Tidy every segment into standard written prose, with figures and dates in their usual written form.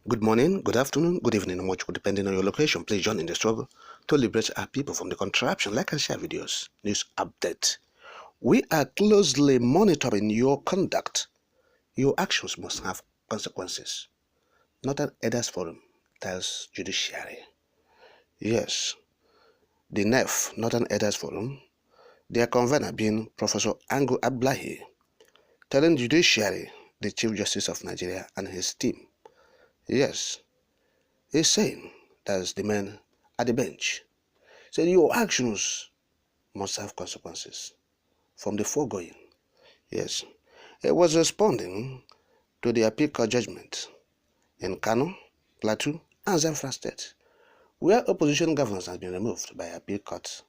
Good morning, good afternoon, good evening, and much depending on your location. Please join in the struggle to liberate our people from the contraption. Like and share videos. News update. We are closely monitoring your conduct. Your actions must have consequences. Not an elders forum, tells judiciary. Yes, the NEF, not an elders forum, their convener being Professor Ango Ablahi, telling judiciary, the Chief Justice of Nigeria and his team. Yes, he's saying that's the man at the bench. Said your actions must have consequences. From the foregoing, yes, he was responding to the appeal court judgment in Kano, Plateau, and Zamfara State, where opposition governors have been removed by appeal court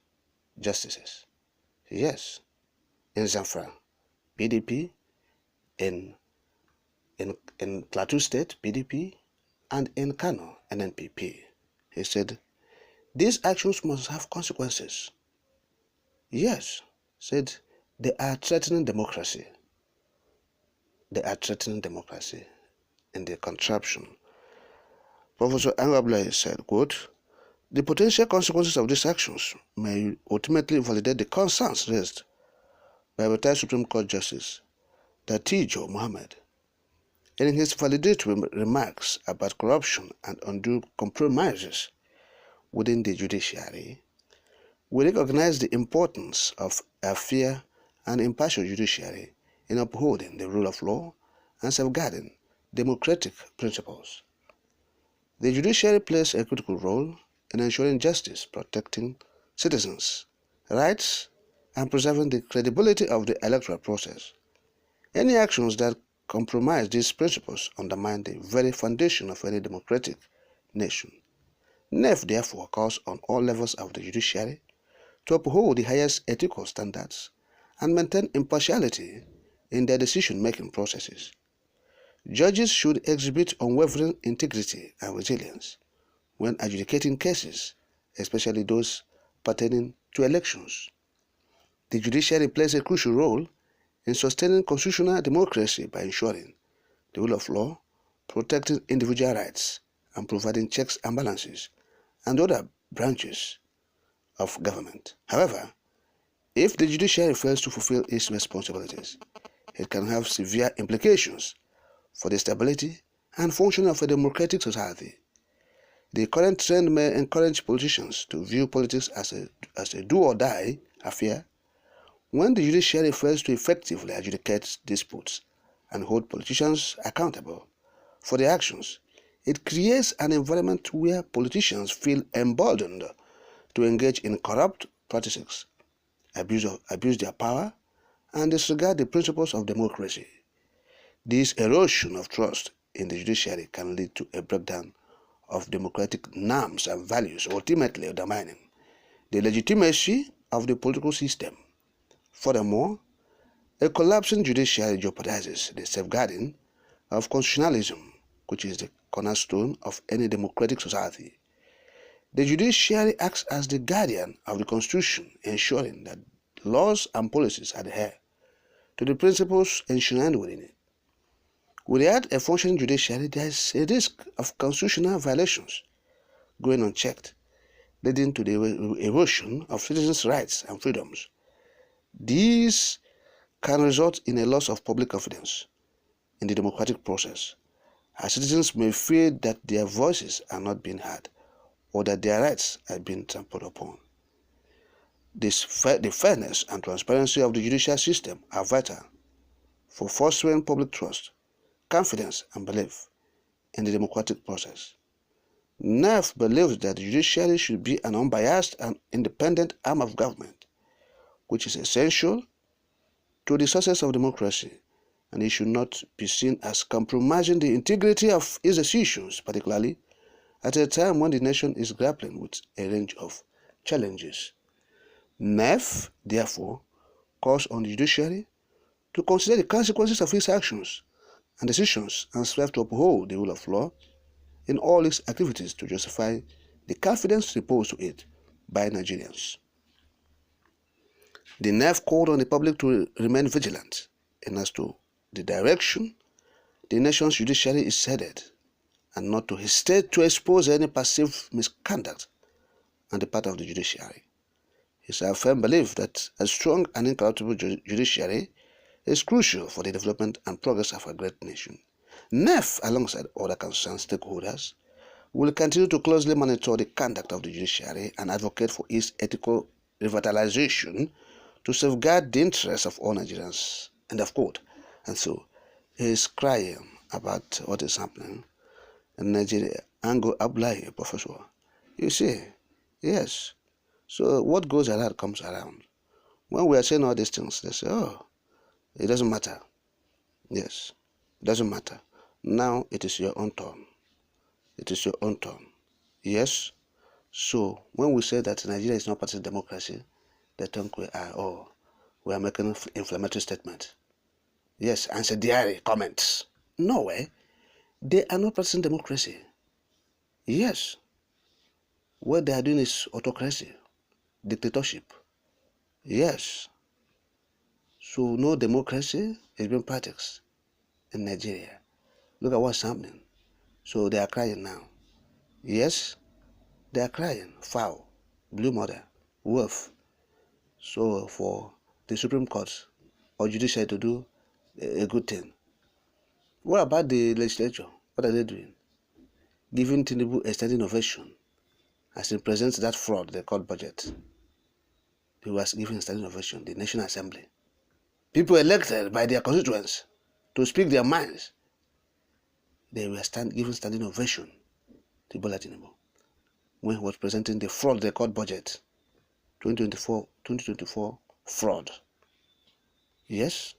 justices. Yes, in Zamfara, PDP, in Plateau State, PDP, and in Kano, NNPP. He said, these actions must have consequences. Yes, said they are threatening democracy. They are threatening democracy in the contraption. Professor Angabla said, quote, the potential consequences of these actions may ultimately validate the concerns raised by retired Supreme Court Justice Datijo Mohammed. And in his validatory remarks about corruption and undue compromises within the judiciary, we recognize the importance of a fair and impartial judiciary in upholding the rule of law and safeguarding democratic principles. The judiciary plays a critical role in ensuring justice, protecting citizens' rights, and preserving the credibility of the electoral process. Any actions that compromise these principles undermine the very foundation of any democratic nation. NEF therefore calls on all levels of the judiciary to uphold the highest ethical standards and maintain impartiality in their decision-making processes. Judges should exhibit unwavering integrity and resilience when adjudicating cases, especially those pertaining to elections. The judiciary plays a crucial role in sustaining constitutional democracy by ensuring the rule of law, protecting individual rights, and providing checks and balances and other branches of government. However, if the judiciary fails to fulfill its responsibilities, it can have severe implications for the stability and functioning of a democratic society. The current trend may encourage politicians to view politics as a do-or-die affair. When the judiciary fails to effectively adjudicate disputes and hold politicians accountable for their actions, it creates an environment where politicians feel emboldened to engage in corrupt practices, abuse their power, and disregard the principles of democracy. This erosion of trust in the judiciary can lead to a breakdown of democratic norms and values, ultimately undermining the legitimacy of the political system. Furthermore, a collapsing judiciary jeopardizes the safeguarding of constitutionalism, which is the cornerstone of any democratic society. The judiciary acts as the guardian of the Constitution, ensuring that laws and policies adhere to the principles enshrined within it. Without a functioning judiciary, there is a risk of constitutional violations going unchecked, leading to the erosion of citizens' rights and freedoms. These can result in a loss of public confidence in the democratic process, as citizens may feel that their voices are not being heard or that their rights are being trampled upon. The fairness and transparency of the judicial system are vital for fostering public trust, confidence, and belief in the democratic process. NEF believes that the judiciary should be an unbiased and independent arm of government, which is essential to the success of democracy, and it should not be seen as compromising the integrity of its decisions, particularly at a time when the nation is grappling with a range of challenges. NEF, therefore, calls on the judiciary to consider the consequences of its actions and decisions and strive to uphold the rule of law in all its activities to justify the confidence reposed to it by Nigerians. The NEF called on the public to remain vigilant in as to the direction the nation's judiciary is headed and not to hesitate to expose any perceived misconduct on the part of the judiciary. It's our firm belief that a strong and incorruptible judiciary is crucial for the development and progress of a great nation. NEF, alongside other concerned stakeholders, will continue to closely monitor the conduct of the judiciary and advocate for its ethical revitalization to safeguard the interests of all Nigerians. End of quote. And so, he is crying about what is happening in Nigeria. Ango Ablai, Professor. You see, yes. So what goes around comes around. When we are saying all these things, they say, oh, it doesn't matter. Yes, it doesn't matter. Now it is your own turn. It is your own turn. Yes. So when we say that Nigeria is not practicing democracy, they think we are making inflammatory statements. Yes, incendiary comments. No way. They are not practicing democracy. Yes. What they are doing is autocracy, dictatorship. Yes. So no democracy is being practiced in Nigeria. Look at what's happening. So they are crying now. Yes, they are crying. Foul, blue mother, wolf. So for the Supreme Court or judiciary to do a good thing. What about the legislature? What are they doing? Giving Tinubu a standing ovation as he presents that fraud they call budget. He was given a standing ovation, the National Assembly. People elected by their constituents to speak their minds, they were given standing ovation to Bola Tinubu when he was presenting the fraud they called budget, 2024 fraud. Yes.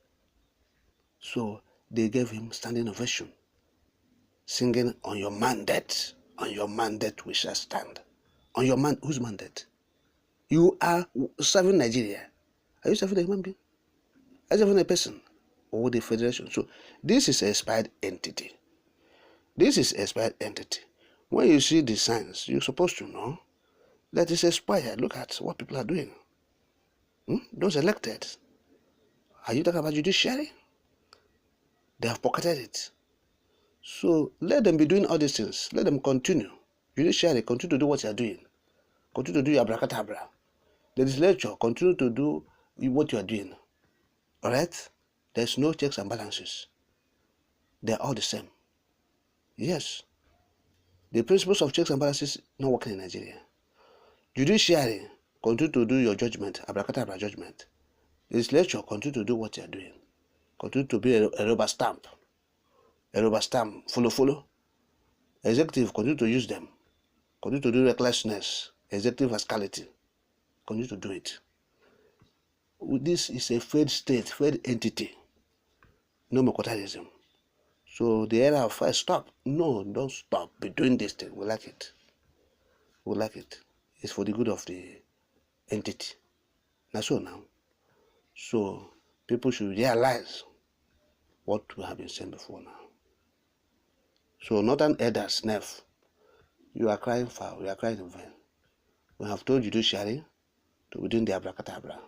So they gave him standing ovation, singing, on your mandate we shall stand. On your whose mandate? You are serving Nigeria. Are you serving a human being? Are you serving a person or the federation? So this is an expired entity. This is an expired entity. When you see the signs, you're supposed to know that it's expired. Look at what people are doing. Those elected. Are you talking about judiciary? They have pocketed it. So let them be doing all these things. Let them continue. Judiciary, continue to do what you are doing. Continue to do your abracadabra. The legislature, continue to do what you are doing. Alright? There's no checks and balances. They're all the same. Yes. The principles of checks and balances not working in Nigeria. Judiciary, continue to do your judgment, abracadabra judgment. The legislature, continue to do what you are doing. Continue to be a rubber stamp. A rubber stamp, follow. Executive, continue to use them. Continue to do recklessness, executive rascality. Continue to do it. This is a failed state, failed entity. No more quarterism. So the era of first stop. No, don't stop. Be doing this thing. We like it. We like it. It's for the good of the entity. That's so now. So people should realize what we have been saying before now. So northern elders, NEF, you are crying foul, you are crying in vain. We have told judiciary to be doing the abracadabra.